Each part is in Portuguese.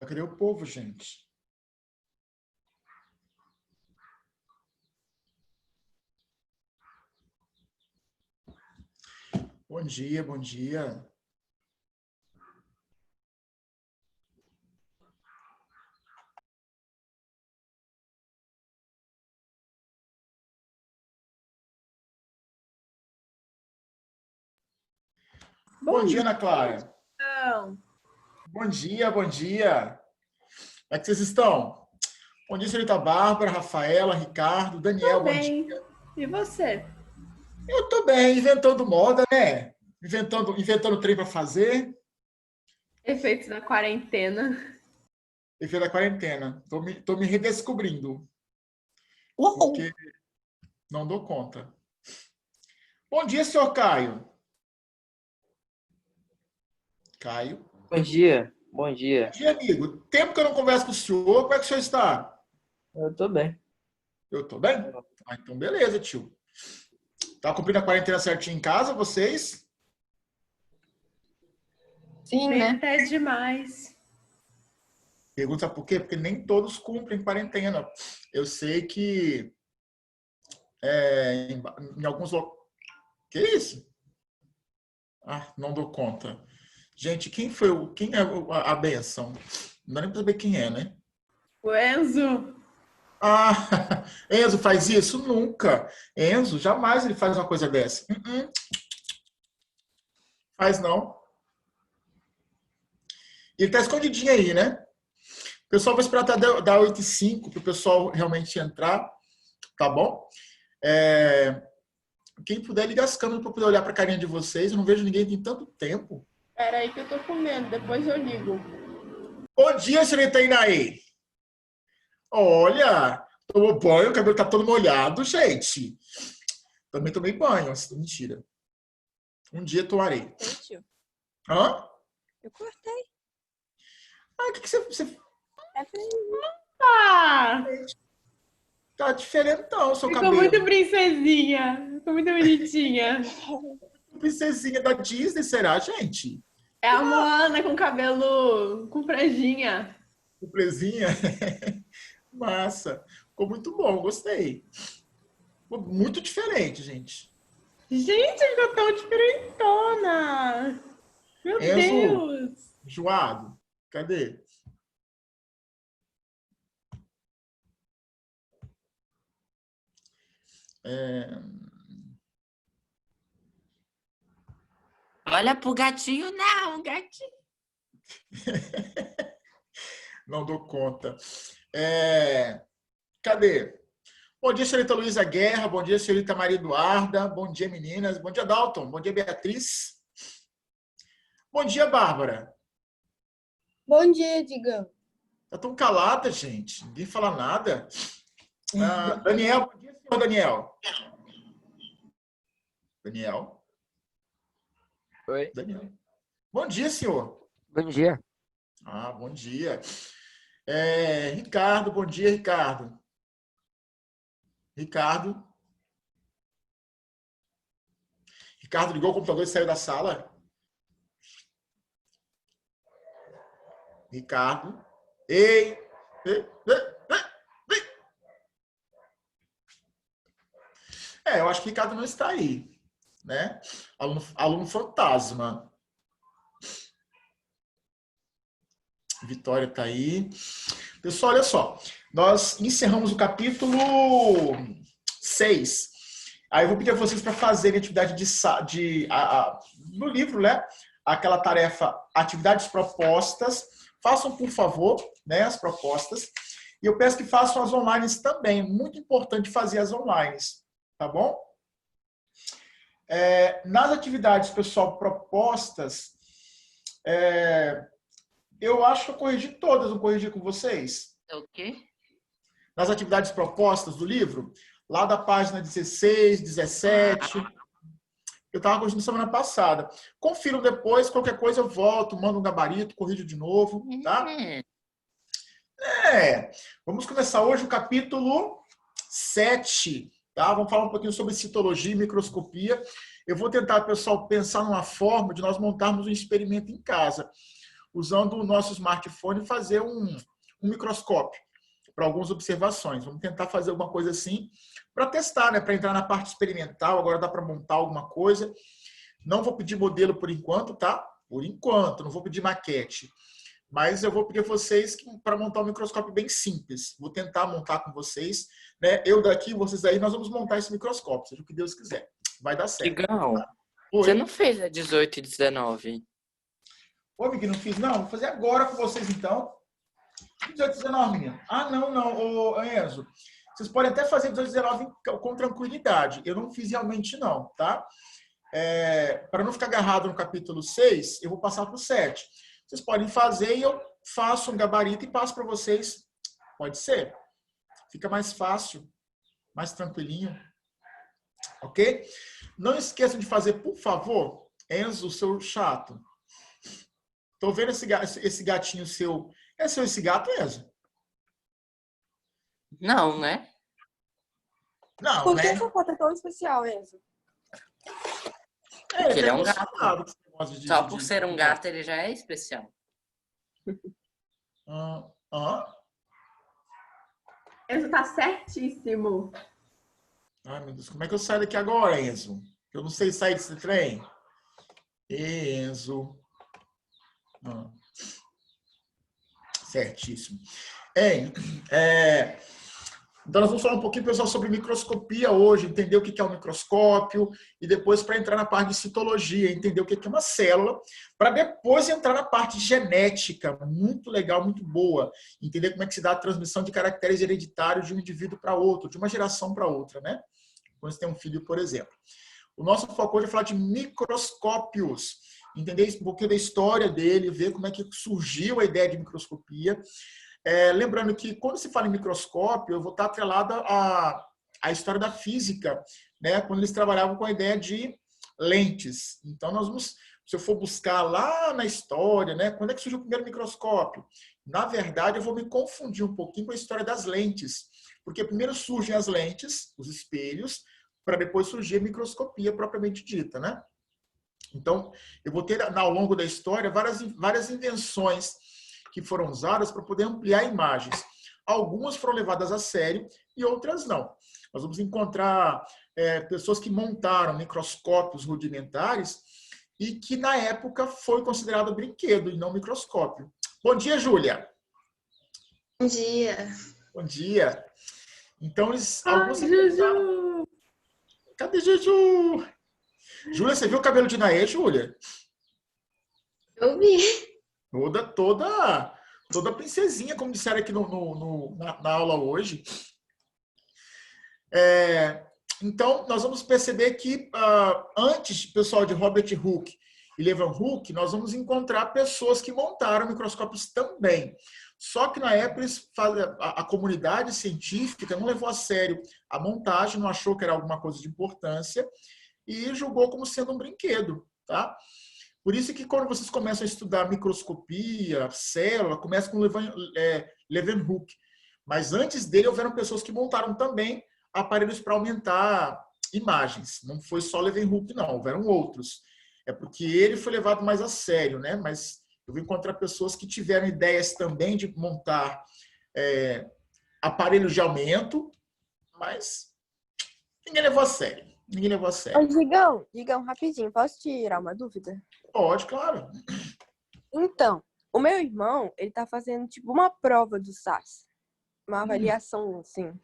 Cadê o povo, gente? Bom dia, bom dia. Bom dia, Ana Clara. Não. Bom dia, bom dia. Como é que vocês estão? Bom dia, senhorita Bárbara, Rafaela, Ricardo, Daniel, Tô bom bem. dia. E você? Eu tô bem, inventando moda, né? Inventando trem para fazer. Efeitos da quarentena. Efeito da quarentena. Tô me redescobrindo, Uhul. porque não dou conta. Bom dia, senhor Caio. Caio. Bom dia, bom Bom dia. dia, amigo. Tempo que eu não converso com o senhor. Como é que o senhor está? Eu tô bem. Eu tô bem? Ah, então beleza, tio. Tá cumprindo a quarentena certinho em casa, vocês? Sim, Bem né? até demais. Pergunta por quê? Porque nem todos cumprem quarentena. Eu sei que em alguns locais... Que isso? Ah, não dou conta. Gente, quem é a benção? Não dá nem pra saber quem é, né? O Enzo. Ah, Enzo faz isso? Nunca. Enzo, jamais ele faz uma coisa dessa. Faz não. Ele tá escondidinho aí, né? O pessoal vai esperar até dar 8h05 para o pessoal realmente entrar, tá bom? Quem puder, liga as câmeras para poder olhar para a carinha de vocês. Eu não vejo ninguém tem tanto tempo. Pera aí que eu tô comendo, depois eu ligo. Bom dia, senhorita Inaí. Olha, tomou banho, o cabelo tá todo molhado, gente. Também tomei banho, mentira. Um dia toarei. Cortei, tio. Hã? Eu cortei. Ah, o que você... É feio. Ah! Tá diferentão, seu Ficou cabelo. muito princesinha. Ficou muito bonitinha. Princesinha da Disney, será, gente? É a Moana com cabelo com franjinha. Surpresinha. Massa. Ficou muito bom, gostei. Ficou muito diferente, gente. Gente, ficou tão diferentona. Meu Enzo, Deus. enjoado. Cadê? Olha pro gatinho, não, gatinho. Não dou conta. Cadê? Bom dia, senhorita Luísa Guerra. Bom dia, senhorita Maria Eduarda. Bom dia, meninas. Bom dia, Dalton. Bom dia, Beatriz. Bom dia, Bárbara. Bom dia, Digão. Tá tão calada, gente. Ninguém fala nada. Daniel, bom dia, senhor Daniel. Daniel. Oi. Daniel. Bom dia, senhor. Bom dia. Ah, bom dia. Ricardo, bom dia, Ricardo. Ricardo. Ricardo ligou o computador e saiu da sala. Ricardo. Ei! Eu acho que o Ricardo não está aí, né? Aluno fantasma. Vitória está aí. Pessoal, olha só. Nós encerramos o capítulo 6. Aí eu vou pedir a vocês para fazerem atividade no livro, né? Aquela tarefa, atividades propostas. Façam, por favor, né, as propostas. E eu peço que façam as online também. Muito importante fazer as online, tá bom? Nas atividades, pessoal, propostas, eu acho que eu corrigi todas, não corrigi com vocês? É o quê? Nas atividades propostas do livro, lá da página 16, 17, eu estava corrigindo semana passada. Confiram depois, qualquer coisa eu volto, mando um gabarito, corrijo de novo, tá? Vamos começar hoje o capítulo 7, tá? Vamos falar um pouquinho sobre citologia e microscopia. Eu vou tentar, pessoal, pensar numa forma de nós montarmos um experimento em casa. usando o nosso smartphone, fazer um microscópio para algumas observações. Vamos tentar fazer alguma coisa assim para testar, né? Para entrar na parte experimental. Agora dá para montar alguma coisa. Não vou pedir modelo por enquanto, tá? Por enquanto, não vou pedir maquete. Mas eu vou pedir a vocês para montar um microscópio bem simples. Vou tentar montar com vocês, né? Eu daqui, vocês daí, nós vamos montar esse microscópio, seja o que Deus quiser. Vai dar certo. Digão, Tá? Oi. você não fez a 18 e 19? Ô, amigo, não fiz, não. Vou fazer agora com vocês, então. 18 e 19, menino. Ah, não. Ô, Enzo. Vocês podem até fazer 18 e 19 com tranquilidade. Eu não fiz realmente, não, tá? Para não ficar agarrado no capítulo 6, eu vou passar para o 7. Vocês podem fazer e eu faço um gabarito e passo para vocês. Pode ser? Fica mais fácil, mais tranquilinho. Ok? Não esqueçam de fazer, por favor, Enzo, seu chato. Tô vendo esse gatinho seu. É seu esse gato, Enzo? Não, né? Não, Por que né? essa foto é tão especial, Enzo? Porque ele é um emocionado com esse negócio Só por ser um gato, ele já é especial. Enzo tá certíssimo. Ai, meu Deus, como é que eu saio daqui agora, Enzo? Eu não sei sair desse trem. Enzo. Certíssimo. Então, nós vamos falar um pouquinho, pessoal, sobre microscopia hoje, entender o que é um microscópio e depois para entrar na parte de citologia, entender o que é uma célula, para depois entrar na parte de genética, muito legal, muito boa, entender como é que se dá a transmissão de caracteres hereditários de um indivíduo para outro, de uma geração para outra, né? Quando você tem um filho, por exemplo. O nosso foco hoje é falar de microscópios, entender um pouquinho da história dele, ver como é que surgiu a ideia de microscopia. Lembrando que quando se fala em microscópio, eu vou estar atrelado à história da física, né? Quando eles trabalhavam com a ideia de lentes. Então, se eu for buscar lá na história, né? Quando é que surgiu o primeiro microscópio? Na verdade, eu vou me confundir um pouquinho com a história das lentes. Porque primeiro surgem as lentes, os espelhos, para depois surgir a microscopia propriamente dita, né? Então, eu vou ter, ao longo da história, várias invenções que foram usadas para poder ampliar imagens. Algumas foram levadas a sério e outras não. Nós vamos encontrar pessoas que montaram microscópios rudimentares e que, na época, foi considerado brinquedo e não microscópio. Bom dia, Júlia. Bom dia. Bom dia. Então, alguns... Juju! Cadê Juju? Júlia, você viu o cabelo de Naê, Júlia? Eu vi. Toda princesinha, como disseram aqui na aula hoje. Então, nós vamos perceber que antes, pessoal, de Robert Hooke e Leeuwenhoek, nós vamos encontrar pessoas que montaram microscópios também. Só que na época a comunidade científica não levou a sério a montagem, não achou que era alguma coisa de importância e julgou como sendo um brinquedo, tá? Por isso que quando vocês começam a estudar microscopia, célula, começa com Leeuwenhoek. Mas antes dele, houveram pessoas que montaram também aparelhos para aumentar imagens. Não foi só Leeuwenhoek, não. Houveram outros. É porque ele foi levado mais a sério, né? Mas eu vou encontrar pessoas que tiveram ideias também de montar aparelhos de aumento, mas ninguém levou a sério. Ninguém levou a sério. Ô, Digão, rapidinho, posso tirar uma dúvida? Pode, claro. Então, o meu irmão, ele tá fazendo tipo uma prova do SAS. Uma avaliação, assim.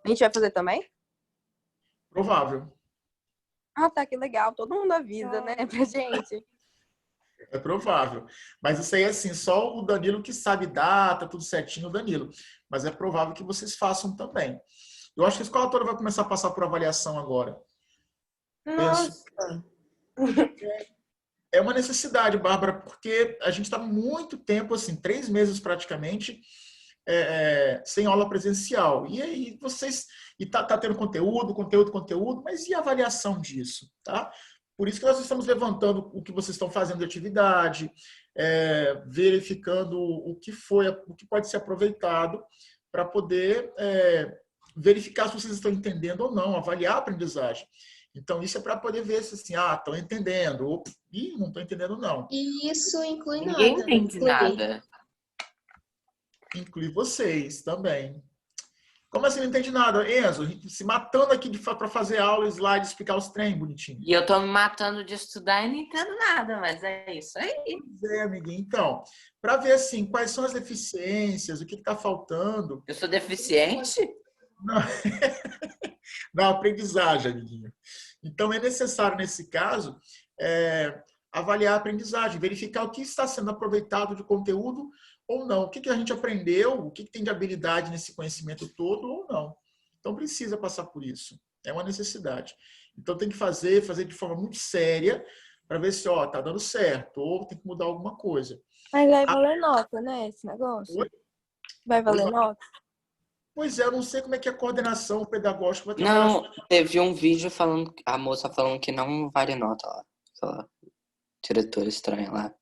A gente vai fazer também? Provável. Ah, tá, que legal. Todo mundo avisa, né, pra gente. É provável. Mas isso aí, assim, só o Danilo que sabe data, tudo certinho, o Danilo. Mas é provável que vocês façam também. Eu acho que a escola toda vai começar a passar por avaliação agora. Nossa. É uma necessidade, Bárbara, porque a gente está muito tempo, assim, 3 meses praticamente, sem aula presencial. E aí vocês... E tá tendo conteúdo, mas e a avaliação disso, tá? Por isso que nós estamos levantando o que vocês estão fazendo de atividade, verificando o que pode ser aproveitado para poder verificar se vocês estão entendendo ou não, avaliar a aprendizagem. Então, isso é para poder ver se assim, estão entendendo. Ou, não estou entendendo, não. E isso inclui Ninguém nota, né? entende Inclui. nada. Inclui vocês também. Como assim não entende nada? Enzo, a gente se matando aqui para fazer aula, slide, explicar os trem bonitinho. E eu tô me matando de estudar e não entendo nada, mas é isso aí. Pois é, amiguinho. Então, para ver assim, quais são as deficiências, o que está faltando. Eu sou deficiente? Não. Na aprendizagem, amiguinho. Então, é necessário, nesse caso, avaliar a aprendizagem, verificar o que está sendo aproveitado de conteúdo ou não. O que a gente aprendeu, o que tem de habilidade nesse conhecimento todo ou não. Então, precisa passar por isso. É uma necessidade. Então, tem que fazer de forma muito séria para ver se está dando certo ou tem que mudar alguma coisa. Mas vai valer nota, né, esse negócio? Oi? Vai valer nota? Pois é, eu não sei como é que a coordenação pedagógica vai trabalhar. Não, teve um vídeo falando, a moça falando que não vale nota lá. Aquela diretora estranha lá.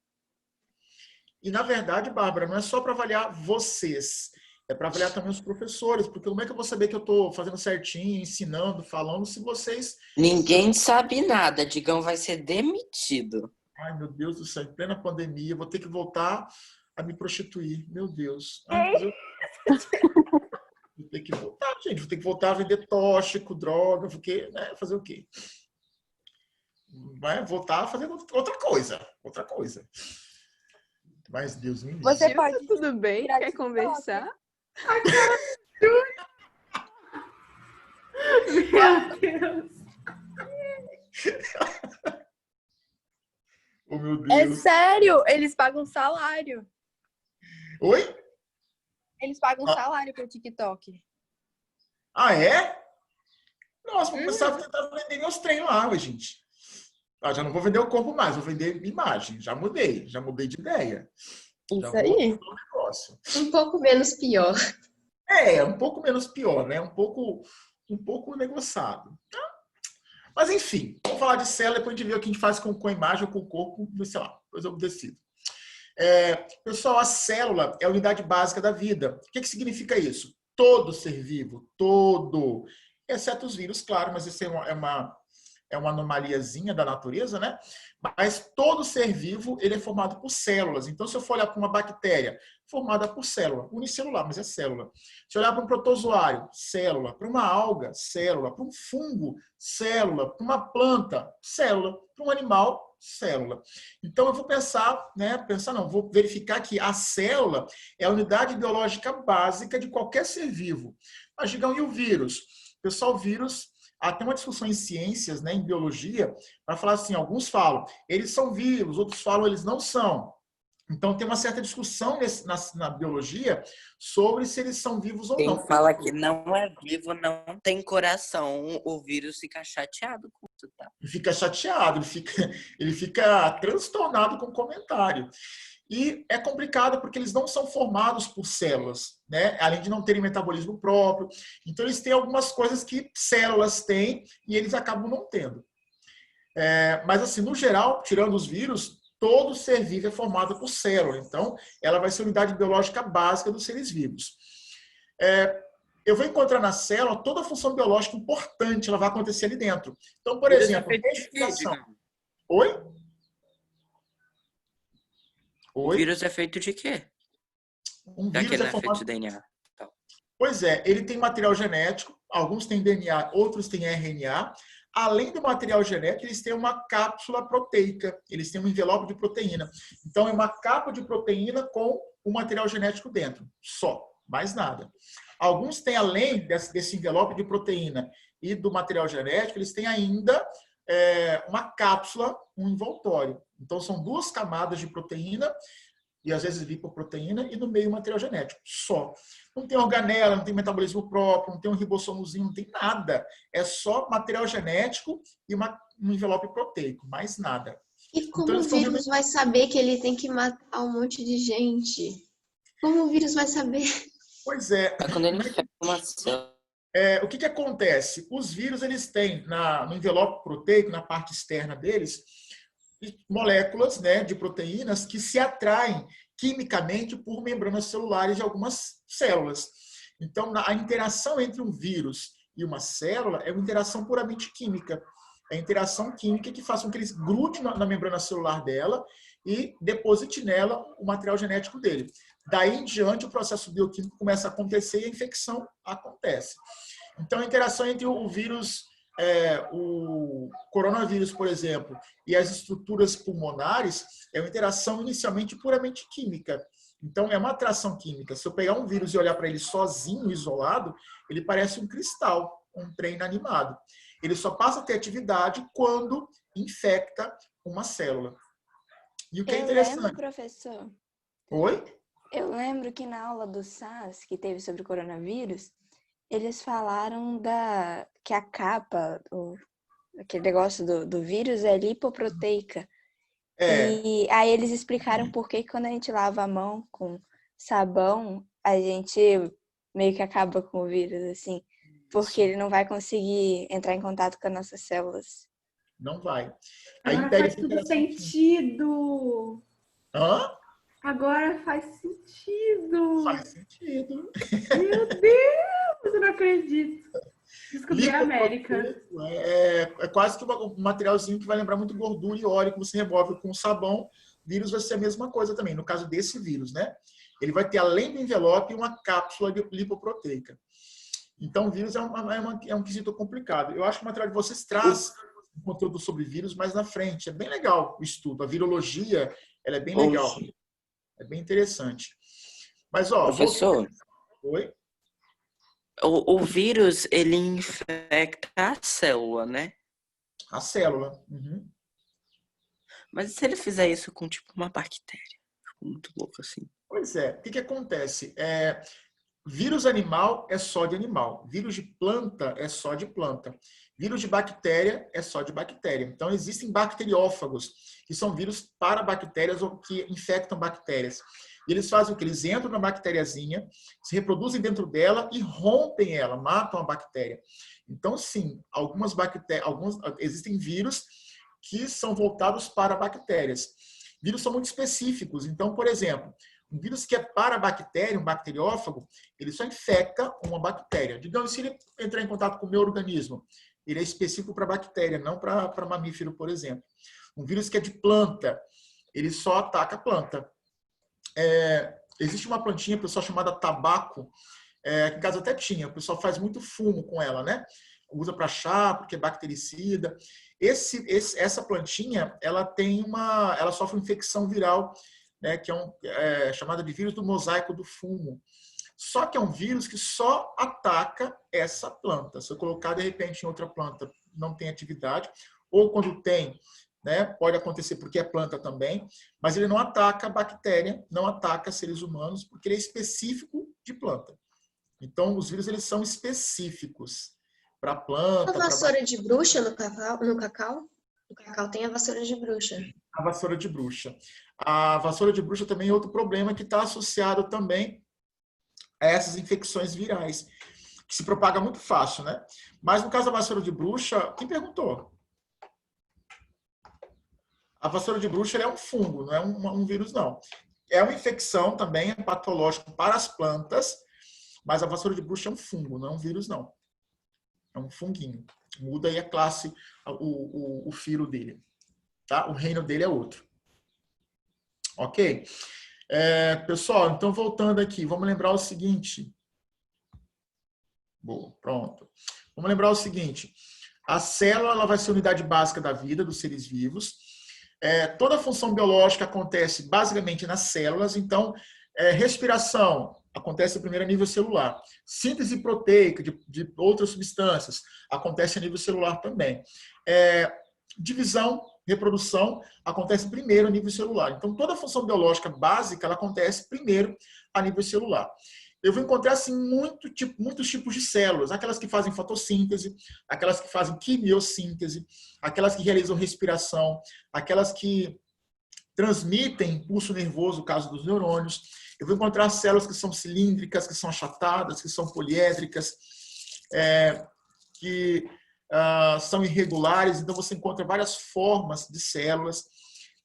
E, na verdade, Bárbara, não é só para avaliar vocês, é para avaliar também os professores, porque como é que eu vou saber que eu estou fazendo certinho, ensinando, falando, se vocês... Ninguém sabe nada. Digão vai ser demitido. Ai, meu Deus do céu, em plena pandemia, eu vou ter que voltar a me prostituir. Meu Deus. Ai, mas vou ter que voltar, gente. Vou ter que voltar a vender tóxico, droga, porque, né, fazer o quê? Vai voltar a fazer outra coisa. Outra coisa. Mas Deus me livre. Você pode... Tá tudo bem? tirar Quer TikTok. conversar? Meu Deus. Oh, meu É Deus. sério, eles pagam salário. Oi? Eles pagam salário pro TikTok. Ah, é? Nossa, vou começar a tentar vender meus treinos lá, gente. Já não vou vender o corpo mais, vou vender imagem. Já mudei de ideia. Já Isso aí. mudar o negócio. Um pouco menos pior. Um pouco menos pior, né? Um pouco negociado. Tá? Mas, enfim, vamos falar de célula, depois a gente vê o que a gente faz com a imagem ou com o corpo, sei lá, depois eu decido. Pessoal, a célula é a unidade básica da vida. O que significa isso? Todo ser vivo, todo, exceto os vírus, claro, mas isso é uma anomaliazinha da natureza, né? Mas todo ser vivo, ele é formado por células. Então, se eu for olhar para uma bactéria, formada por célula, unicelular, mas é célula. Se eu olhar para um protozoário, célula. Para uma alga, célula. Para um fungo, célula. Para uma planta, célula. Para um animal, célula. Então, eu vou vou verificar que a célula é a unidade biológica básica de qualquer ser vivo. Mas, digam, e o vírus? Pessoal, o vírus... Tem uma discussão em ciências, né, em biologia, para falar assim, alguns falam, eles são vivos, outros falam, eles não são. Então, tem uma certa discussão na biologia sobre se eles são vivos ou Quem não. fala que não é vivo não tem coração. O vírus fica chateado com isso, tá? Ele fica chateado, ele fica transtornado com o comentário. E é complicado porque eles não são formados por células, né? Além de não terem metabolismo próprio. Então, eles têm algumas coisas que células têm e eles acabam não tendo. Mas, assim, no geral, tirando os vírus, todo ser vivo é formado por célula. Então, ela vai ser a unidade biológica básica dos seres vivos. Eu vou encontrar na célula toda a função biológica importante, ela vai acontecer ali dentro. Então, por exemplo, identificação. Oi? O vírus é feito de quê? Um Já que vírus ele é não é feito formado... de DNA. Pois é, ele tem material genético, alguns têm DNA, outros têm RNA. Além do material genético, eles têm uma cápsula proteica, eles têm um envelope de proteína. Então, é uma capa de proteína com o material genético dentro, só, mais nada. Alguns têm, além desse envelope de proteína e do material genético, eles têm ainda uma cápsula, um envoltório. Então, são duas camadas de proteína, e às vezes lipoproteína, e no meio material genético, só. Não tem organela, não tem metabolismo próprio, não tem um ribossomozinho, não tem nada. É só material genético e um envelope proteico, mais nada. E como Então, o vírus vai saber que ele tem que matar um monte de gente? Como o vírus vai saber? Pois é. É quando ele infecta uma célula. O que acontece? Os vírus, eles têm no envelope proteico, na parte externa deles, moléculas, né, de proteínas que se atraem quimicamente por membranas celulares de algumas células. Então, a interação entre um vírus e uma célula é uma interação puramente química. é a interação química que faz com que eles grudem na membrana celular dela e deposite nela o material genético dele. Daí em diante, o processo bioquímico começa a acontecer e a infecção acontece. Então, a interação entre o vírus, o coronavírus, por exemplo, e as estruturas pulmonares é uma interação inicialmente puramente química. Então, é uma atração química. Se eu pegar um vírus e olhar para ele sozinho, isolado, ele parece um cristal, um trem inanimado. Ele só passa a ter atividade quando infecta uma célula. E o que é interessante... lembro, professor. Oi? Eu lembro que na aula do SARS, que teve sobre o coronavírus, eles falaram que a capa, aquele negócio do vírus é lipoproteica. E aí eles explicaram por que quando a gente lava a mão com sabão, a gente meio que acaba com o vírus, assim. Porque ele não vai conseguir entrar em contato com as nossas células. Não vai. Agora faz tudo sentido. Hã? Agora faz sentido. Faz sentido. Meu Deus, eu não acredito. Descobri a América. É quase que um materialzinho que vai lembrar muito gordura e óleo que você remove com sabão. Vírus vai ser a mesma coisa também, no caso desse vírus, né? Ele vai ter, além do envelope, uma cápsula lipoproteica. Então, o vírus é um quesito complicado. Eu acho que o material de vocês traz um conteúdo sobre vírus mais na frente. É bem legal o estudo. A virologia, ela é bem legal. É bem interessante. Mas, ó... Professor, Oi? o vírus, ele infecta a célula, né? A célula. Uhum. Mas e se ele fizer isso com, tipo, uma bactéria? Ficou muito louco, assim. Pois é. O que acontece? Vírus animal é só de animal. Vírus de planta é só de planta. Vírus de bactéria é só de bactéria. Então, existem bacteriófagos, que são vírus para bactérias ou que infectam bactérias. E eles fazem o que? Eles entram na bactériazinha, se reproduzem dentro dela e rompem ela, matam a bactéria. Então, sim, existem vírus que são voltados para bactérias. Vírus são muito específicos. Então, por exemplo, um vírus que é para bactéria, um bacteriófago, ele só infecta uma bactéria. Digamos, se ele entrar em contato com o meu organismo, ele é específico para bactéria, não para mamífero, por exemplo. Um vírus que é de planta, ele só ataca a planta. Existe uma plantinha, pessoal, chamada tabaco, que em casa até tinha, o pessoal faz muito fumo com ela, né? Usa para chá, porque é bactericida. Essa plantinha, ela sofre infecção viral, né, que é chamada de vírus do mosaico do fumo. Só que é um vírus que só ataca essa planta. Se eu colocar, de repente, em outra planta, não tem atividade. Ou quando tem, né, pode acontecer porque é planta também, mas ele não ataca a bactéria, não ataca seres humanos, porque ele é específico de planta. Então, os vírus, eles são específicos para planta. A vassoura de bruxa no cacau? No cacau tem a vassoura de bruxa. A vassoura de bruxa. A vassoura de bruxa também é outro problema que está associado também a essas infecções virais, que se propaga muito fácil, né? Mas no caso da vassoura de bruxa, quem perguntou? A vassoura de bruxa é um fungo, não é um vírus, não. É uma infecção também, é patológico para as plantas, mas a vassoura de bruxa é um fungo, não é um vírus, não. É um funguinho. Muda aí a classe, o filo dele. Tá? O reino dele é outro. Ok? Pessoal, então voltando aqui, vamos lembrar o seguinte. Boa, pronto. Vamos lembrar o seguinte. A célula ela vai ser a unidade básica da vida dos seres vivos. Toda a função biológica acontece basicamente nas células. Então, respiração acontece primeiro a nível celular. Síntese proteica de outras substâncias acontece a nível celular também. Divisão, reprodução acontece primeiro a nível celular. Então, toda a função biológica básica ela acontece primeiro a nível celular. Eu vou encontrar assim, muitos tipos de células. Aquelas que fazem fotossíntese, aquelas que fazem quimiossíntese, aquelas que realizam respiração, aquelas que transmitem impulso nervoso, no caso dos neurônios. Eu vou encontrar células que são cilíndricas, que são achatadas, que são poliédricas, que são irregulares. Então, você encontra várias formas de células.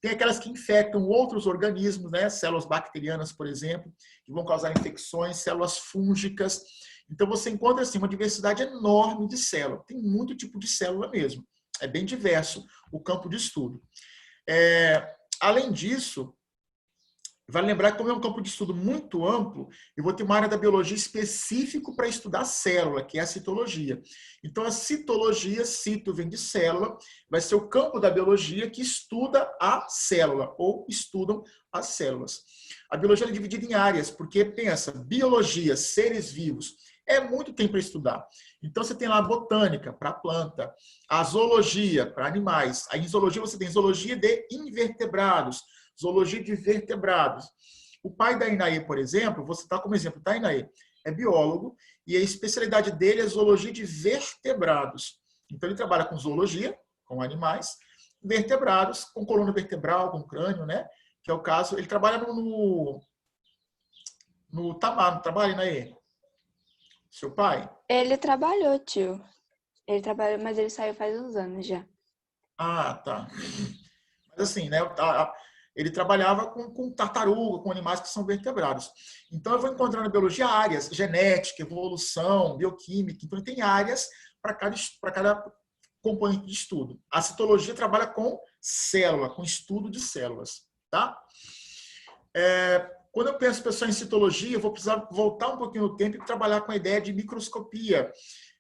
Tem aquelas que infectam outros organismos, né? Células bacterianas, por exemplo, que vão causar infecções, células fúngicas. Então, você encontra assim, uma diversidade enorme de células. Tem muito tipo de célula mesmo. É bem diverso o campo de estudo. Além disso, vale lembrar que como é um campo de estudo muito amplo, eu vou ter uma área da biologia específico para estudar a célula, que é a citologia. Então, a citologia, cito vem de célula, vai ser o campo da biologia que estuda a célula, ou estudam as células. A biologia é dividida em áreas, porque pensa, biologia, seres vivos, é muito tempo para estudar. Então, você tem lá a botânica, para a planta, a zoologia, para animais. Aí, em zoologia, você tem zoologia de invertebrados, zoologia de vertebrados. O pai da Inaê, por exemplo, vou citar como exemplo, tá, Inaê? É biólogo e a especialidade dele é zoologia de vertebrados. Então, ele trabalha com zoologia, com animais, vertebrados, com coluna vertebral, com crânio, né? Que é o caso, ele trabalha no Tamar, não trabalha, Inaê? Seu pai? Ele trabalhou, tio. Ele trabalhou, mas ele saiu faz uns anos já. Ah, tá. Mas assim, né? Ele trabalhava com tartaruga, com animais que são vertebrados. Então, eu vou encontrar na biologia áreas, genética, evolução, bioquímica. Então, tem áreas para cada componente de estudo. A citologia trabalha com célula, com estudo de células. Tá? Quando eu penso pessoal em citologia, eu vou precisar voltar um pouquinho no tempo e trabalhar com a ideia de microscopia.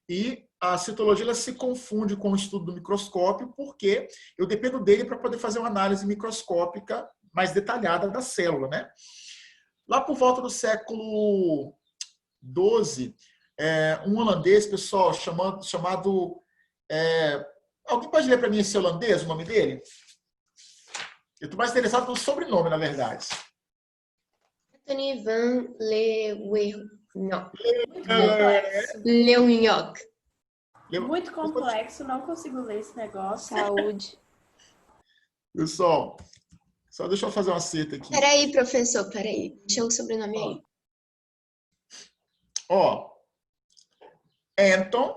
E a citologia ela se confunde com o estudo do microscópio, porque eu dependo dele para poder fazer uma análise microscópica mais detalhada da célula, né? Lá por volta do século XII, um holandês, pessoal, chamado... alguém pode ler para mim esse holandês, o nome dele? Eu estou mais interessado no sobrenome, na verdade. Anthony van Leeuwenhoek. Complexo. Leeuwenhoek. Muito complexo, não consigo ler esse negócio. Saúde. Pessoal, só deixa eu fazer uma seta aqui. Peraí, professor, peraí. Deixa o sobrenome aí. Ó, Anton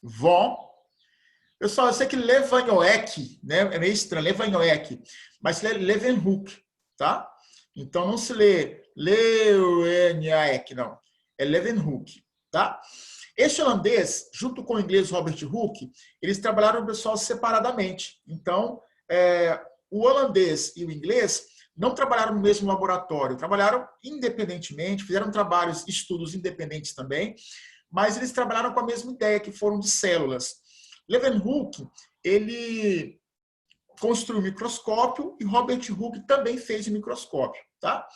von... Pessoal, eu sei que Leeuwenhoek, né? É meio estranho, Leeuwenhoek, mas se lê Leeuwenhoek, tá? Então não se lê Leeuwenhoek, não. É Leeuwenhoek, tá? Este holandês, junto com o inglês Robert Hooke, eles trabalharam, pessoal, separadamente. Então, o holandês e o inglês não trabalharam no mesmo laboratório, trabalharam independentemente, fizeram estudos independentes também, mas eles trabalharam com a mesma ideia, que foram de células. Leeuwenhoek, ele construiu o microscópio e Robert Hooke também fez o microscópio, tá?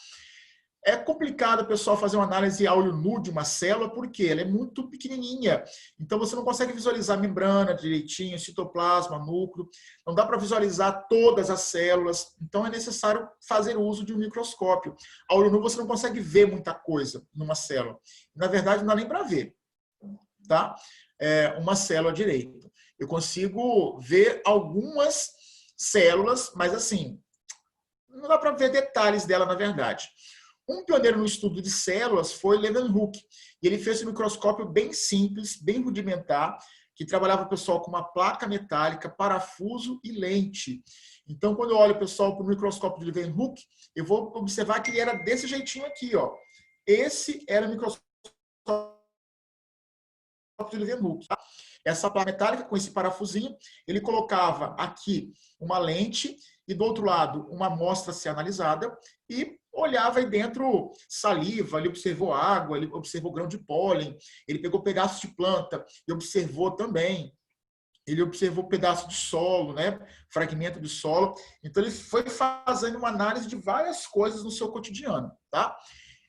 É complicado, pessoal, fazer uma análise a olho nu de uma célula, porque ela é muito pequenininha. Então, você não consegue visualizar a membrana direitinho, citoplasma, núcleo. Não dá para visualizar todas as células. Então, é necessário fazer uso de um microscópio. A olho nu, você não consegue ver muita coisa numa célula. Na verdade, não dá nem para ver, tá? Uma célula direita. Eu consigo ver algumas células, mas assim, não dá para ver detalhes dela, na verdade. Um pioneiro no estudo de células foi Leeuwenhoek. E ele fez um microscópio bem simples, bem rudimentar, que trabalhava, pessoal, com uma placa metálica, parafuso e lente. Então, quando eu olho, pessoal, para o microscópio de Leeuwenhoek, eu vou observar que ele era desse jeitinho aqui, ó. Esse era o microscópio de Leeuwenhoek. Essa placa metálica, com esse parafusinho, ele colocava aqui uma lente e, do outro lado, uma amostra a ser analisada e olhava aí dentro saliva, ele observou água, ele observou grão de pólen, ele pegou pedaços de planta e observou também, ele observou pedaço de solo, né? Fragmento de solo. Então, ele foi fazendo uma análise de várias coisas no seu cotidiano, tá?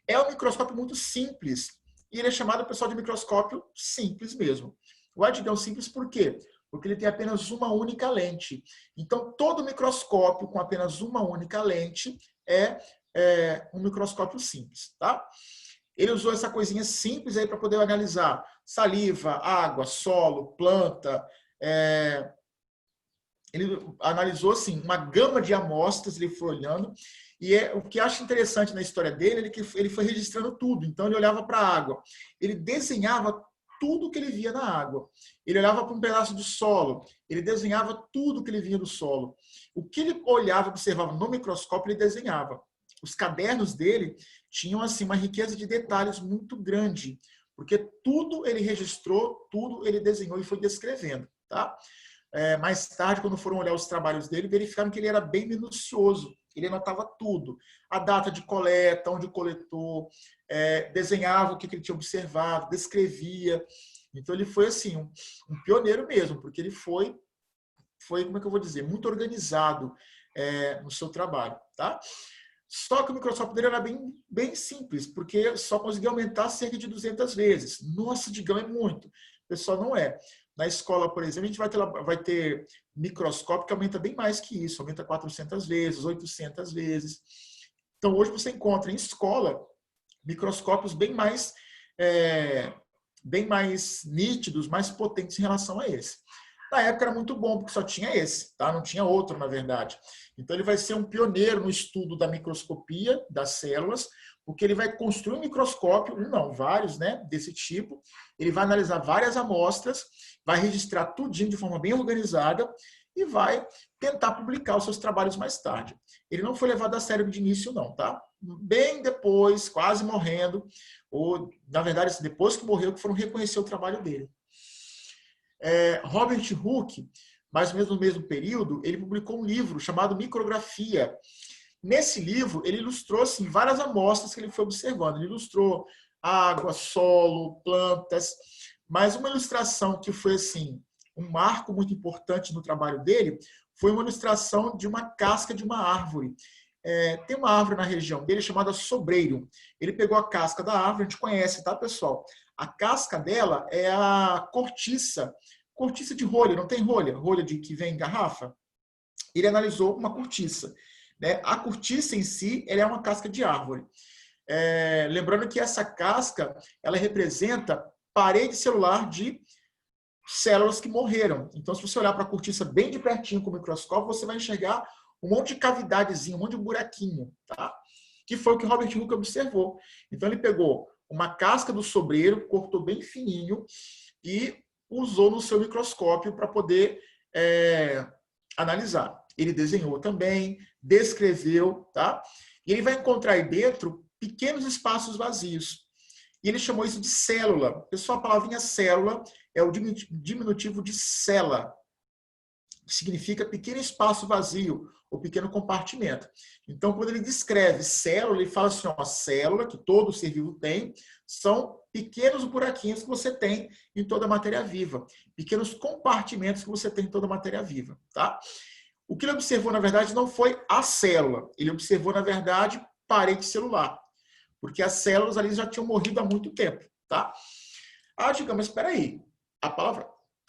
É um microscópio muito simples e ele é chamado, pessoal, de microscópio simples mesmo. O Edgão simples por quê? Porque ele tem apenas uma única lente. Então, todo microscópio com apenas uma única lente é um microscópio simples, tá? Ele usou essa coisinha simples aí para poder analisar saliva, água, solo, planta. Ele analisou, assim, uma gama de amostras, ele foi olhando. E o que acho interessante na história dele é que ele foi registrando tudo. Então, ele olhava para a água. Ele desenhava tudo que ele via na água. Ele olhava para um pedaço de solo, ele desenhava tudo que ele via do solo. O que ele olhava, observava no microscópio, ele desenhava. Os cadernos dele tinham assim uma riqueza de detalhes muito grande, porque tudo ele registrou, tudo ele desenhou e foi descrevendo, tá? mais tarde, quando foram olhar os trabalhos dele, verificaram que ele era bem minucioso. Ele anotava tudo. A data de coleta, onde coletou, desenhava o que ele tinha observado, descrevia. Então, ele foi assim, um pioneiro mesmo, porque ele foi, como é que eu vou dizer, muito organizado no seu trabalho. Tá? Só que o microscópio dele era bem simples, porque só conseguia aumentar cerca de 200 vezes. Nossa, digamos, é muito. Pessoal, não é. Na escola, por exemplo, a gente vai ter microscópio que aumenta bem mais que isso, aumenta 400 vezes, 800 vezes. Então, hoje você encontra em escola microscópios bem mais nítidos, mais potentes em relação a esse. Na época era muito bom, porque só tinha esse, tá? Não tinha outro, na verdade. Então, ele vai ser um pioneiro no estudo da microscopia das células, porque ele vai construir um microscópio, vários, né, desse tipo. Ele vai analisar várias amostras, vai registrar tudinho de forma bem organizada e vai tentar publicar os seus trabalhos mais tarde. Ele não foi levado a sério de início, não, tá? Bem depois, quase morrendo, ou, na verdade, depois que morreu, que foram reconhecer o trabalho dele. Robert Hooke, mais ou menos no mesmo período, ele publicou um livro chamado Micrografia. Nesse livro, ele ilustrou assim, várias amostras que ele foi observando. Ele ilustrou água, solo, plantas, mas uma ilustração que foi assim, um marco muito importante no trabalho dele foi uma ilustração de uma casca de uma árvore. Tem uma árvore na região dele chamada sobreiro. Ele pegou a casca da árvore, a gente conhece, tá, pessoal? A casca dela é a cortiça de rolha, não tem rolha que vem em garrafa? Ele analisou uma cortiça. Né? A cortiça em si, ela é uma casca de árvore. Lembrando que essa casca, ela representa parede celular de células que morreram. Então, se você olhar para a cortiça bem de pertinho com o microscópio, você vai enxergar um monte de cavidadezinho, um monte de buraquinho, tá? Que foi o que Robert Hooke observou. Então, ele pegou uma casca do sobreiro, cortou bem fininho e usou no seu microscópio para poder analisar. Ele desenhou também, descreveu, tá? E ele vai encontrar aí dentro pequenos espaços vazios. E ele chamou isso de célula. Pessoal, a palavrinha célula é o diminutivo de cela, que significa pequeno espaço vazio, ou pequeno compartimento. Então, quando ele descreve célula, ele fala assim, ó, célula, que todo ser vivo tem, são pequenos buraquinhos que você tem em toda a matéria viva, pequenos compartimentos que você tem em toda a matéria viva, tá? O que ele observou, na verdade, não foi a célula, ele observou, na verdade, parede celular, porque as células ali já tinham morrido há muito tempo, tá? Digamos, mas espera aí, a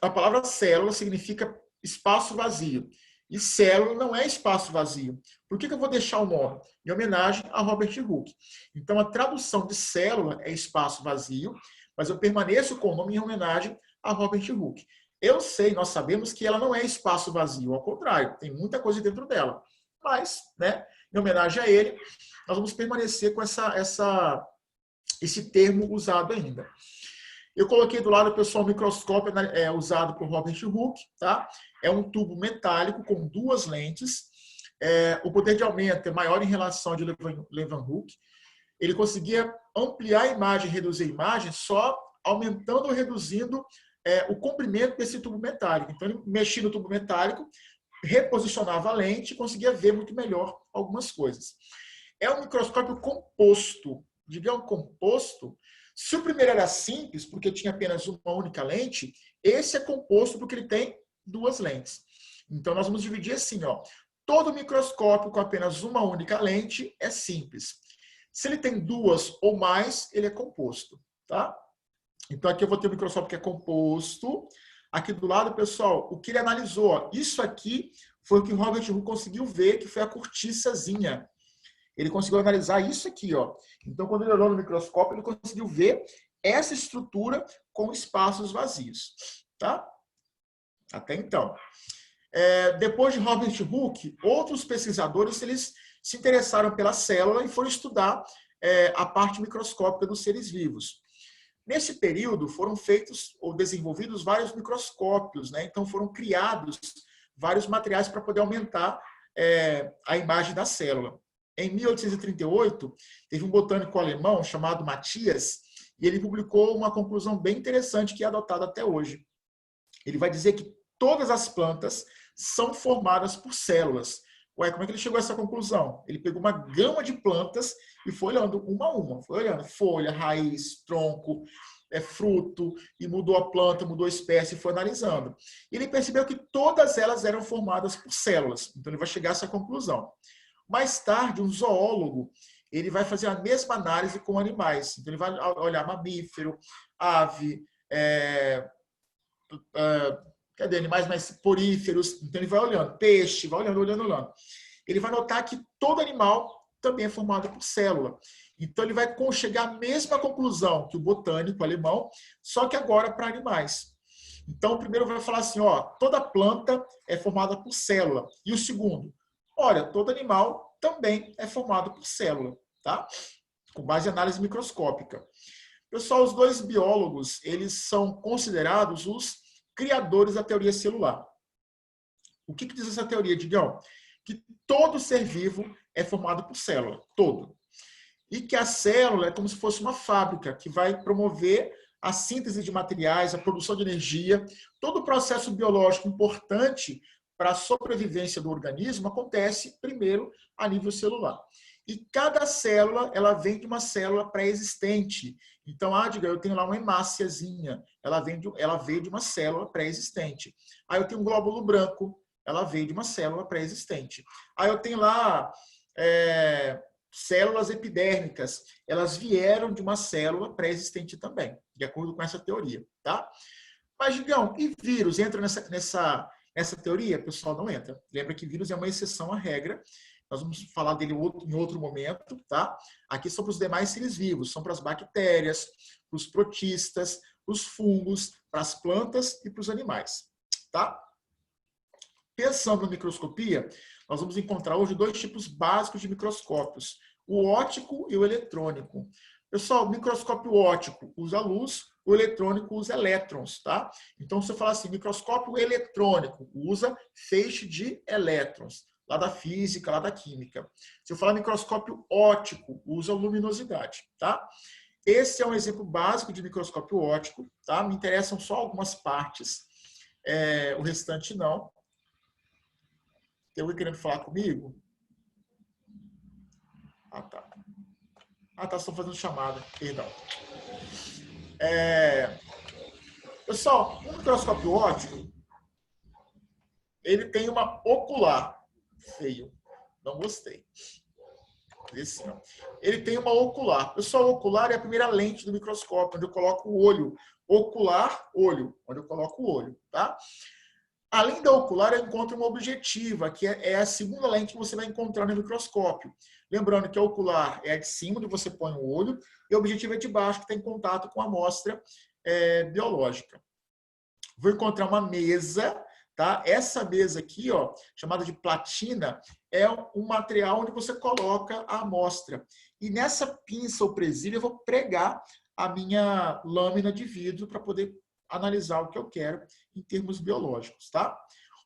palavra célula significa espaço vazio. E célula não é espaço vazio. Por que eu vou deixar o nome? Em homenagem a Robert Hooke. Então, a tradução de célula é espaço vazio, mas eu permaneço com o nome em homenagem a Robert Hooke. Eu sei, nós sabemos que ela não é espaço vazio, ao contrário, tem muita coisa dentro dela. Mas, né, em homenagem a ele, nós vamos permanecer com esse termo usado ainda. Eu coloquei do lado, pessoal, o microscópio usado por Robert Hooke, tá? É um tubo metálico com duas lentes. O poder de aumento é maior em relação ao de Leeuwenhoek. Ele conseguia ampliar a imagem, reduzir a imagem, só aumentando ou reduzindo o comprimento desse tubo metálico. Então, ele mexia no tubo metálico, reposicionava a lente e conseguia ver muito melhor algumas coisas. É um microscópio composto. Digamos composto. Se o primeiro era simples, porque tinha apenas uma única lente, esse é composto porque ele tem duas lentes. Então, nós vamos dividir assim, ó. Todo microscópio com apenas uma única lente é simples. Se ele tem duas ou mais, ele é composto, tá? Então, aqui eu vou ter o microscópio que é composto. Aqui do lado, pessoal, o que ele analisou, ó, isso aqui foi o que o Robert Hooke conseguiu ver, que foi a cortiçazinha. Ele conseguiu analisar isso aqui, ó. Então, quando ele olhou no microscópio, ele conseguiu ver essa estrutura com espaços vazios, tá? Até então. Depois de Robert Hooke, outros pesquisadores eles se interessaram pela célula e foram estudar a parte microscópica dos seres vivos. Nesse período, foram feitos ou desenvolvidos vários microscópios, né? Então, foram criados vários materiais para poder aumentar a imagem da célula. Em 1838, teve um botânico alemão chamado Matthias, e ele publicou uma conclusão bem interessante que é adotada até hoje. Ele vai dizer que todas as plantas são formadas por células. Ué, como é que ele chegou a essa conclusão? Ele pegou uma gama de plantas e foi olhando uma a uma. Foi olhando folha, raiz, tronco, fruto, e mudou a planta, mudou a espécie, e foi analisando. E ele percebeu que todas elas eram formadas por células. Então ele vai chegar a essa conclusão. Mais tarde, um zoólogo, ele vai fazer a mesma análise com animais. Então ele vai olhar mamífero, ave, animais mais poríferos. Então ele vai olhando, peixe, vai olhando. Ele vai notar que todo animal também é formado por célula. Então ele vai chegar à mesma conclusão que o botânico alemão, só que agora para animais. Então o primeiro vai falar assim, ó, toda planta é formada por célula. E o segundo, olha, todo animal também é formado por célula, tá? Com base em análise microscópica. Pessoal, os dois biólogos, eles são considerados os criadores da teoria celular. O que diz essa teoria, Digão? Que todo ser vivo é formado por célula, todo. E que a célula é como se fosse uma fábrica que vai promover a síntese de materiais, a produção de energia. Todo o processo biológico importante para a sobrevivência do organismo acontece primeiro a nível celular. E cada célula, ela vem de uma célula pré-existente. Então, eu tenho lá uma hemáciazinha, ela veio de uma célula pré-existente. Aí eu tenho um glóbulo branco, ela veio de uma célula pré-existente. Aí eu tenho lá células epidérmicas, elas vieram de uma célula pré-existente também, de acordo com essa teoria, tá? Mas, Digão, e vírus entra nessa teoria? Pessoal, não entra. Lembra que vírus é uma exceção à regra. Nós vamos falar dele em outro momento, tá? Aqui são para os demais seres vivos, são para as bactérias, para os protistas, para os fungos, para as plantas e para os animais, tá? Pensando na microscopia, nós vamos encontrar hoje dois tipos básicos de microscópios, o óptico e o eletrônico. Pessoal, o microscópio óptico usa luz, o eletrônico usa elétrons, tá? Então, se eu falar assim, microscópio eletrônico usa feixe de elétrons, lá da física, lá da química. Se eu falar microscópio óptico, usa luminosidade, tá? Esse é um exemplo básico de microscópio óptico, tá? Me interessam só algumas partes, o restante não. Tem alguém querendo falar comigo? Ah, tá. Estão fazendo chamada, perdão. Pessoal, o microscópio óptico, ele tem uma ocular. Feio. Não gostei. Esse não. Ele tem uma ocular. Pessoal, o ocular é a primeira lente do microscópio, onde eu coloco o olho. Ocular, olho. Onde eu coloco o olho, tá? Além da ocular, eu encontro uma objetiva, que é a segunda lente que você vai encontrar no microscópio. Lembrando que a ocular é a de cima, onde você põe o olho, e a objetiva é de baixo, que está em contato com a amostra biológica. Vou encontrar uma mesa, tá? Essa mesa aqui, ó, chamada de platina, é um material onde você coloca a amostra. E nessa pinça ou presilha eu vou pregar a minha lâmina de vidro para poder analisar o que eu quero em termos biológicos, tá?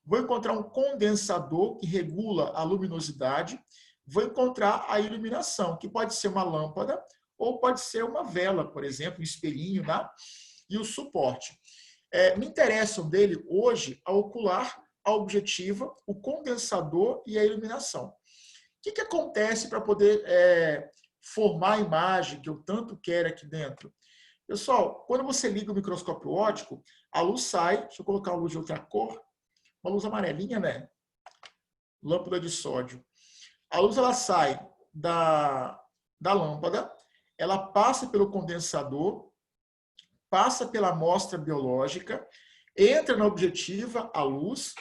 Vou encontrar um condensador que regula a luminosidade. Vou encontrar a iluminação, que pode ser uma lâmpada ou pode ser uma vela, por exemplo, um espelhinho, tá? E o suporte. Me interessam dele hoje a ocular, a objetiva, o condensador e a iluminação. O que acontece para poder formar a imagem que eu tanto quero aqui dentro? Pessoal, quando você liga o microscópio óptico, a luz sai, deixa eu colocar uma luz de outra cor, uma luz amarelinha, né? Lâmpada de sódio. A luz ela sai da lâmpada, ela passa pelo condensador, passa pela amostra biológica, entra na objetiva, a luz,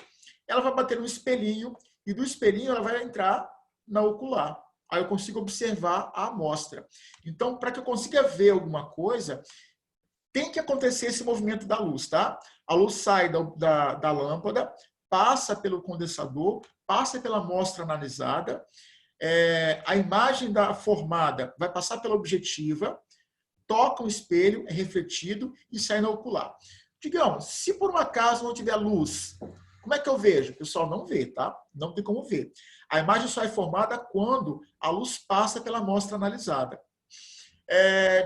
ela vai bater no espelhinho e do espelhinho ela vai entrar na ocular. Aí eu consigo observar a amostra. Então, para que eu consiga ver alguma coisa, tem que acontecer esse movimento da luz, tá? A luz sai da lâmpada, passa pelo condensador, passa pela amostra analisada, a imagem formada vai passar pela objetiva, toca um espelho, é refletido e sai na ocular. Digamos, se por um acaso não tiver luz, como é que eu vejo? O pessoal não vê, tá? Não tem como ver. A imagem só é formada quando a luz passa pela amostra analisada.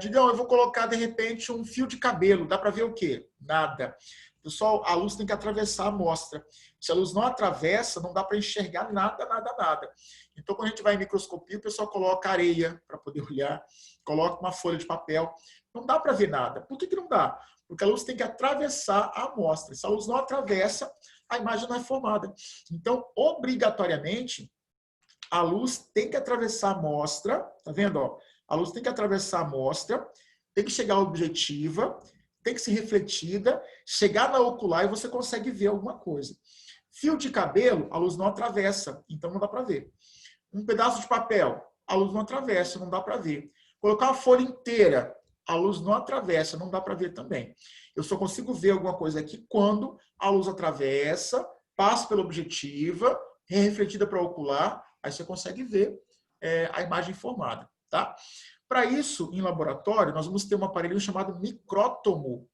Digamos, eu vou colocar, de repente, um fio de cabelo. Dá para ver o quê? Nada. Pessoal, a luz tem que atravessar a amostra. Se a luz não atravessa, não dá para enxergar nada, nada, nada. Então, quando a gente vai em microscopia, o pessoal coloca areia para poder olhar, coloca uma folha de papel. Não dá para ver nada. Por que que não dá? Porque a luz tem que atravessar a amostra. Se a luz não atravessa, a imagem não é formada. Então, obrigatoriamente, a luz tem que atravessar a amostra. Tá vendo? Ó? A luz tem que atravessar a amostra, tem que chegar à objetiva, tem que ser refletida, chegar na ocular e você consegue ver alguma coisa. Fio de cabelo, a luz não atravessa, então não dá para ver. Um pedaço de papel, a luz não atravessa, não dá para ver. Colocar uma folha inteira, a luz não atravessa, não dá para ver também. Eu só consigo ver alguma coisa aqui quando a luz atravessa, passa pela objetiva, é refletida para a ocular, aí você consegue ver a imagem formada. Tá? Para isso, em laboratório, nós vamos ter um aparelho chamado micrótomo.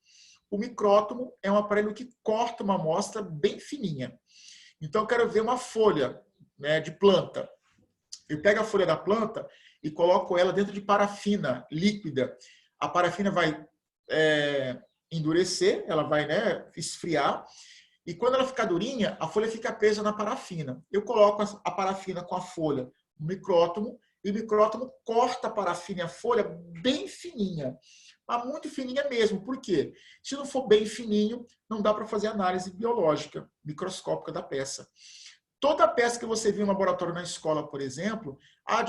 O micrótomo é um aparelho que corta uma amostra bem fininha. Então, eu quero ver uma folha, né, de planta. Eu pego a folha da planta e coloco ela dentro de parafina líquida. A parafina vai endurecer, ela vai, né, esfriar. E quando ela ficar durinha, a folha fica presa na parafina. Eu coloco a parafina com a folha no micrótomo, e o micrótomo corta a parafina e a folha bem fininha. Mas muito fininha mesmo. Por quê? Se não for bem fininho, não dá para fazer análise biológica, microscópica da peça. Toda peça que você viu no laboratório na escola, por exemplo,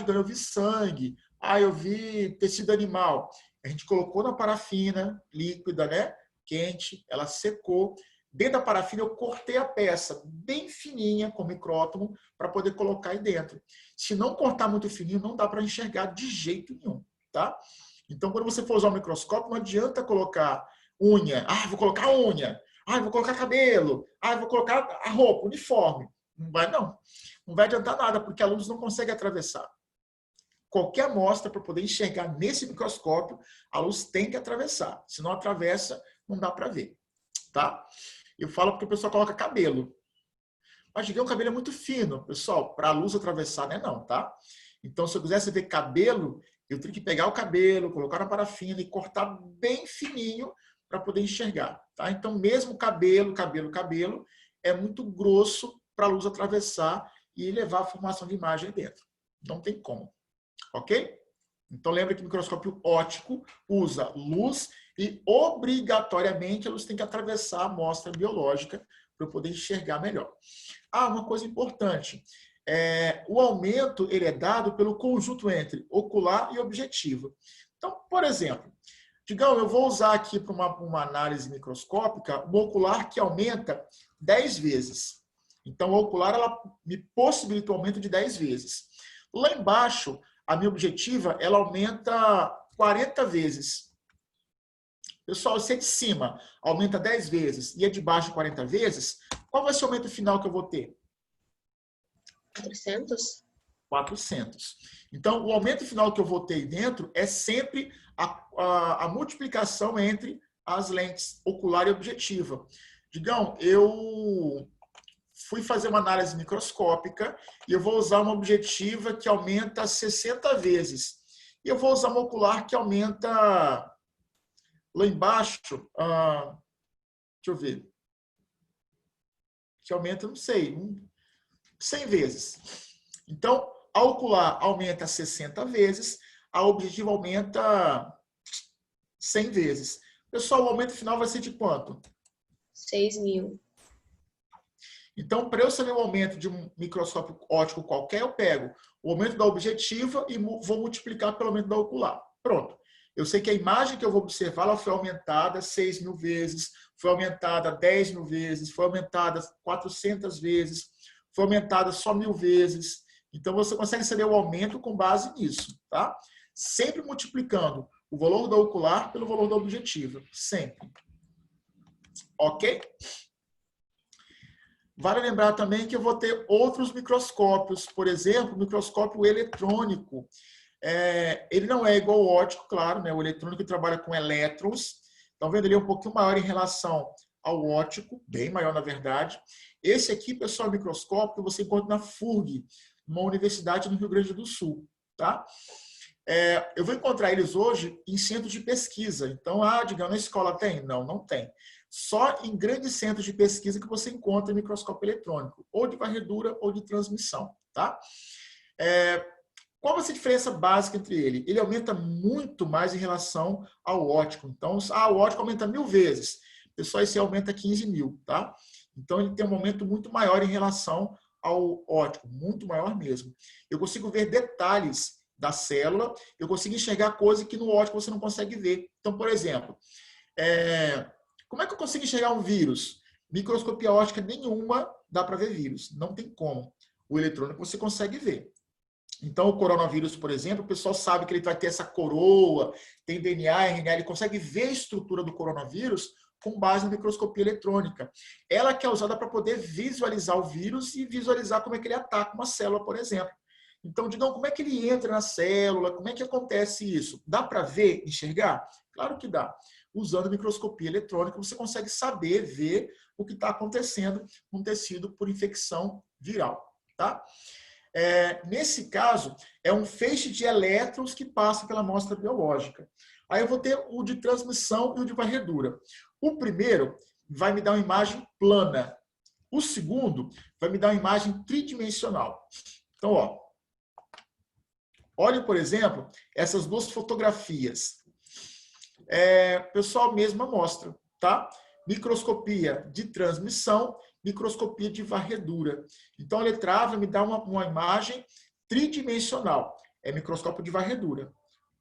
eu vi sangue, eu vi tecido animal. A gente colocou na parafina líquida, né? Quente, ela secou. Dentro da parafina, eu cortei a peça bem fininha com o micrótomo para poder colocar aí dentro. Se não cortar muito fininho, não dá para enxergar de jeito nenhum, tá? Então, quando você for usar o microscópio, não adianta colocar unha. Vou colocar unha. Vou colocar cabelo. Vou colocar a roupa, uniforme. Não vai, não. Não vai adiantar nada, porque a luz não consegue atravessar. Qualquer amostra, para poder enxergar nesse microscópio, a luz tem que atravessar. Se não atravessa, não dá para ver, tá? Eu falo porque o pessoal coloca cabelo. Mas o cabelo é muito fino, pessoal. Para a luz atravessar, não é não, tá? Então, se eu quisesse ver cabelo, eu teria que pegar o cabelo, colocar na parafina e cortar bem fininho para poder enxergar, tá? Então, mesmo cabelo, é muito grosso para a luz atravessar e levar a formação de imagem dentro. Não tem como, ok? Então, lembra que o microscópio óptico usa luz e, obrigatoriamente, a luz tem que atravessar a amostra biológica para eu poder enxergar melhor. Uma coisa importante. O aumento ele é dado pelo conjunto entre ocular e objetiva. Então, por exemplo, digamos, eu vou usar aqui para uma análise microscópica o ocular que aumenta 10 vezes. Então, o ocular ela me possibilita o aumento de 10 vezes. Lá embaixo, a minha objetiva ela aumenta 40 vezes. Pessoal, se é de cima aumenta 10 vezes e é de baixo 40 vezes, qual vai ser o aumento final que eu vou ter? 400? 400. Então, o aumento final que eu vou ter aí dentro é sempre a multiplicação entre as lentes ocular e objetiva. Digam, eu fui fazer uma análise microscópica e eu vou usar uma objetiva que aumenta 60 vezes. E eu vou usar uma ocular que aumenta lá embaixo, deixa eu ver, que aumenta, não sei, 100 vezes. Então, a ocular aumenta 60 vezes, a objetiva aumenta 100 vezes. Pessoal, o aumento final vai ser de quanto? 6.000. Então, para eu saber o aumento de um microscópio óptico qualquer, eu pego o aumento da objetiva e vou multiplicar pelo aumento da ocular. Pronto. Eu sei que a imagem que eu vou observar ela foi aumentada 6.000 vezes, foi aumentada 10.000 vezes, foi aumentada 400 vezes, foi aumentada só 1.000 vezes. Então, você consegue saber o aumento com base nisso, tá? Sempre multiplicando o valor da ocular pelo valor da objetiva. Sempre. Ok? Vale lembrar também que eu vou ter outros microscópios. Por exemplo, o microscópio eletrônico. Ele não é igual ao óptico, claro, né? O eletrônico trabalha com elétrons. Estão vendo? Ele é um pouquinho maior em relação ao óptico, bem maior, na verdade. Esse aqui, pessoal, é o microscópio que você encontra na FURG, uma universidade no Rio Grande do Sul, tá? Eu vou encontrar eles hoje em centros de pesquisa. Então, digamos, na escola tem? Não, não tem. Só em grandes centros de pesquisa que você encontra microscópio eletrônico, ou de varredura ou de transmissão, tá? Qual vai ser a diferença básica entre ele? Ele aumenta muito mais em relação ao óptico. Então, o óptico aumenta 1000 vezes. Pessoal, esse aumenta 15.000, tá? Então, ele tem um aumento muito maior em relação ao óptico, muito maior mesmo. Eu consigo ver detalhes da célula, eu consigo enxergar coisas que no óptico você não consegue ver. Então, por exemplo, como é que eu consigo enxergar um vírus? Microscopia óptica nenhuma dá para ver vírus, não tem como. O eletrônico você consegue ver. Então, o coronavírus, por exemplo, o pessoal sabe que ele vai ter essa coroa, tem DNA, RNA, ele consegue ver a estrutura do coronavírus com base na microscopia eletrônica. Ela que é usada para poder visualizar o vírus e visualizar como é que ele ataca uma célula, por exemplo. Então, digam, como é que ele entra na célula? Como é que acontece isso? Dá para ver, enxergar? Claro que dá. Usando microscopia eletrônica, você consegue saber, ver o que está acontecendo num tecido por infecção viral. Tá? Nesse caso, é um feixe de elétrons que passa pela amostra biológica. Aí eu vou ter o de transmissão e o de varredura. O primeiro vai me dar uma imagem plana. O segundo vai me dar uma imagem tridimensional. Então, olhem, por exemplo, essas duas fotografias. Pessoal, mesma amostra, tá? Microscopia de transmissão, microscopia de varredura. Então, a letra A vai me dar uma imagem tridimensional. É microscópio de varredura.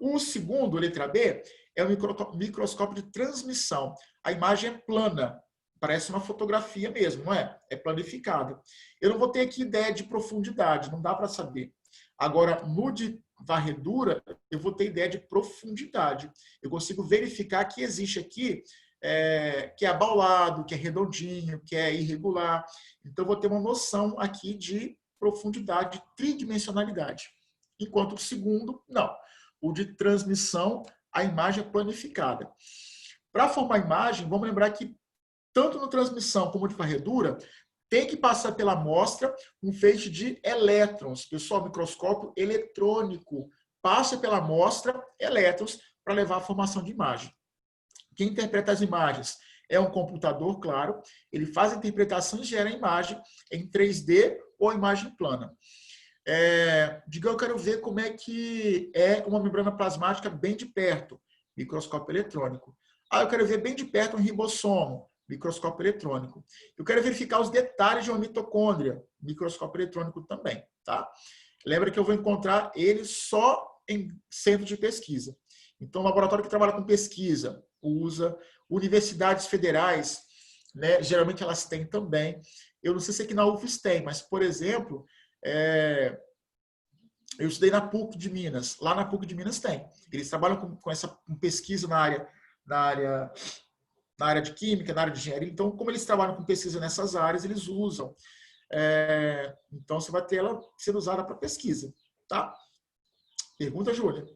O segundo, a letra B, é o microscópio de transmissão. A imagem é plana. Parece uma fotografia mesmo, não é? É planificada. Eu não vou ter aqui ideia de profundidade, não dá para saber. Agora, no de varredura, eu vou ter ideia de profundidade. Eu consigo verificar que existe aqui, que é abaulado, que é redondinho, que é irregular. Então, eu vou ter uma noção aqui de profundidade, de tridimensionalidade. Enquanto o segundo, não. O de transmissão, a imagem é planificada. Para formar a imagem, vamos lembrar que tanto no transmissão como de varredura, tem que passar pela amostra um feixe de elétrons. Pessoal, microscópio eletrônico. Passa pela amostra elétrons para levar a formação de imagem. Quem interpreta as imagens é um computador, claro. Ele faz a interpretação e gera a imagem em 3D ou imagem plana. Diga, eu quero ver como é que é uma membrana plasmática bem de perto. Microscópio eletrônico. Eu quero ver bem de perto um ribossomo. Microscópio eletrônico. Eu quero verificar os detalhes de uma mitocôndria. Microscópio eletrônico também, tá? Lembra que eu vou encontrar ele só em centro de pesquisa. Então, o laboratório que trabalha com pesquisa usa. Universidades federais, né, geralmente elas têm também. Eu não sei se aqui na UFES tem, mas, por exemplo, eu estudei na PUC de Minas. Lá na PUC de Minas tem. Eles trabalham com pesquisa na área de química, na área de engenharia. Então, como eles trabalham com pesquisa nessas áreas, eles usam. Então, você vai ter ela sendo usada para pesquisa. Tá? Pergunta, Júlia.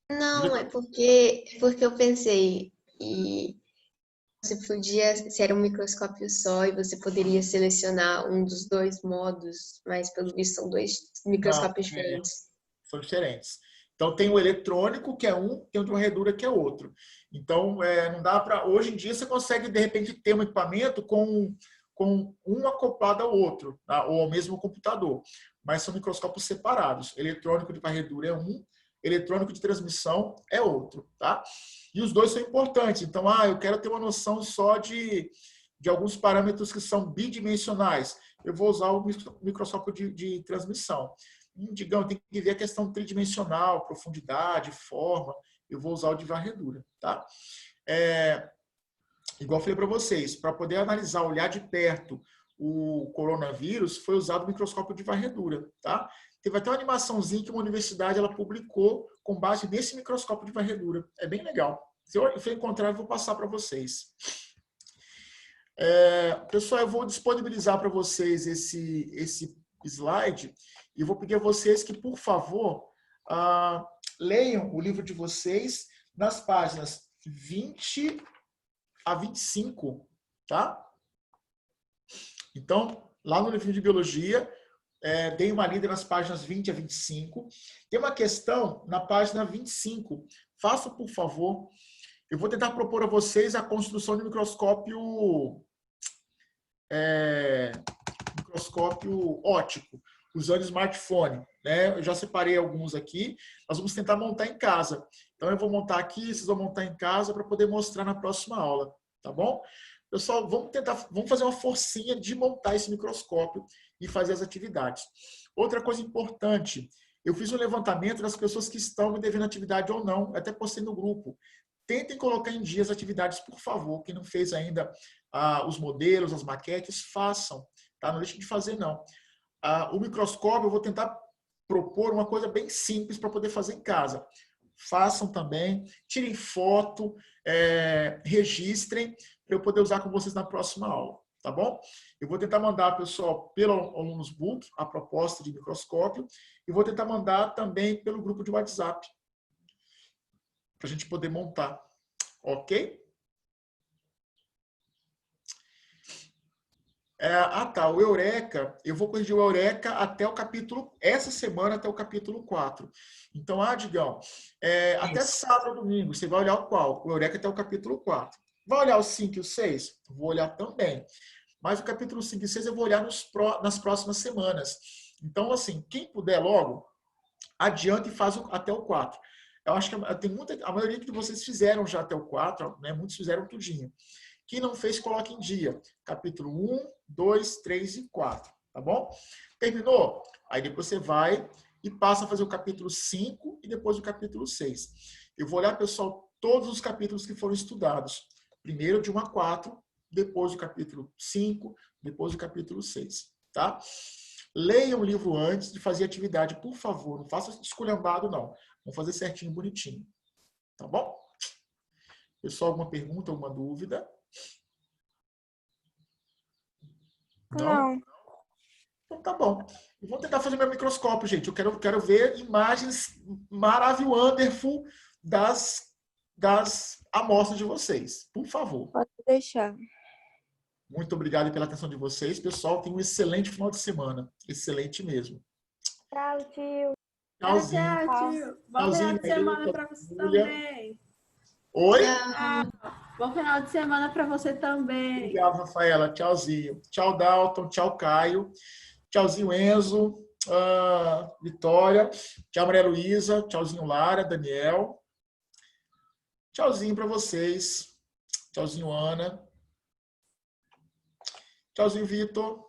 Não, é porque eu pensei, e se era um microscópio só, e você poderia selecionar um dos dois modos, mas pelo visto são dois microscópios diferentes. São diferentes. Então, tem o eletrônico, que é um, tem o de varredura, que é outro. Então, não dá para... Hoje em dia, você consegue, de repente, ter um equipamento com um acoplado ao outro, tá? Ou ao mesmo computador. Mas são microscópios separados. Eletrônico de varredura é um, eletrônico de transmissão é outro, tá? E os dois são importantes. Então, eu quero ter uma noção só de alguns parâmetros que são bidimensionais. Eu vou usar o microscópio de transmissão. Digamos, tem que ver a questão tridimensional, profundidade, forma. Eu vou usar o de varredura, tá? Igual eu falei para vocês, para poder analisar, olhar de perto o coronavírus, foi usado o microscópio de varredura, tá? Teve até uma animaçãozinha que uma universidade ela publicou com base nesse microscópio de varredura. É bem legal. Se eu encontrar, eu vou passar para vocês. Pessoal, eu vou disponibilizar para vocês esse slide e vou pedir a vocês que, por favor, leiam o livro de vocês nas páginas 20 a 25, tá? Então, lá no livro de biologia, deem uma lida nas páginas 20 a 25. Tem uma questão na página 25. Façam, por favor. Eu vou tentar propor a vocês a construção de microscópio óptico, usando smartphone, né? Eu já separei alguns aqui. Nós vamos tentar montar em casa. Então, eu vou montar aqui, vocês vão montar em casa para poder mostrar na próxima aula, tá bom? Pessoal, vamos fazer uma forcinha de montar esse microscópio e fazer as atividades. Outra coisa importante, eu fiz um levantamento das pessoas que estão me devendo atividade ou não, até postei no grupo. Tentem colocar em dia as atividades, por favor. Quem não fez ainda os modelos, as maquetes, façam. Tá? Não deixem de fazer, não. O microscópio, eu vou tentar propor uma coisa bem simples para poder fazer em casa. Façam também, tirem foto, registrem, para eu poder usar com vocês na próxima aula, tá bom? Eu vou tentar mandar, pessoal, pelo Alunos Book, a proposta de microscópio, e vou tentar mandar também pelo grupo de WhatsApp, para a gente poder montar, ok? Tá, o Eureka, eu vou corrigir o Eureka até o capítulo, essa semana até o capítulo 4. Então, Digão, até sábado ou domingo, você vai olhar o qual? O Eureka até o capítulo 4. Vai olhar o 5 e o 6? Vou olhar também. Mas o capítulo 5 e 6 eu vou olhar nas próximas semanas. Então, assim, quem puder logo, adianta e faz até o 4. Eu acho que tem a maioria de vocês fizeram já até o 4, né? Muitos fizeram tudinho. Quem não fez, coloque em dia. Capítulo 1, 2, 3 e 4. Tá bom? Terminou? Aí depois você vai e passa a fazer o capítulo 5 e depois o capítulo 6. Eu vou olhar, pessoal, todos os capítulos que foram estudados. Primeiro de 1 a 4, depois o capítulo 5, depois o capítulo 6. Tá? Leiam o livro antes de fazer atividade, por favor. Não faça esculhambado, não. Vamos fazer certinho, bonitinho. Tá bom? Pessoal, alguma pergunta, alguma dúvida? Não. Então tá bom. Eu vou tentar fazer meu microscópio, gente. Eu quero ver imagens maravilhosas das amostras de vocês. Por favor. Pode deixar. Muito obrigado pela atenção de vocês. Pessoal, tenham um excelente final de semana. Excelente mesmo. Tchau, tio. Tchauzinho. Tchau, tio. Bom Tchauzinho, final de semana Maíra, para você Júlia. também. Oi? Bom final de semana para você também. Obrigado, Rafaela. Tchauzinho. Tchau, Dalton. Tchau, Caio. Tchauzinho, Enzo. Vitória. Tchau, Maria Luísa. Tchauzinho, Lara, Daniel. Tchauzinho para vocês. Tchauzinho, Ana. Tchauzinho, Vitor.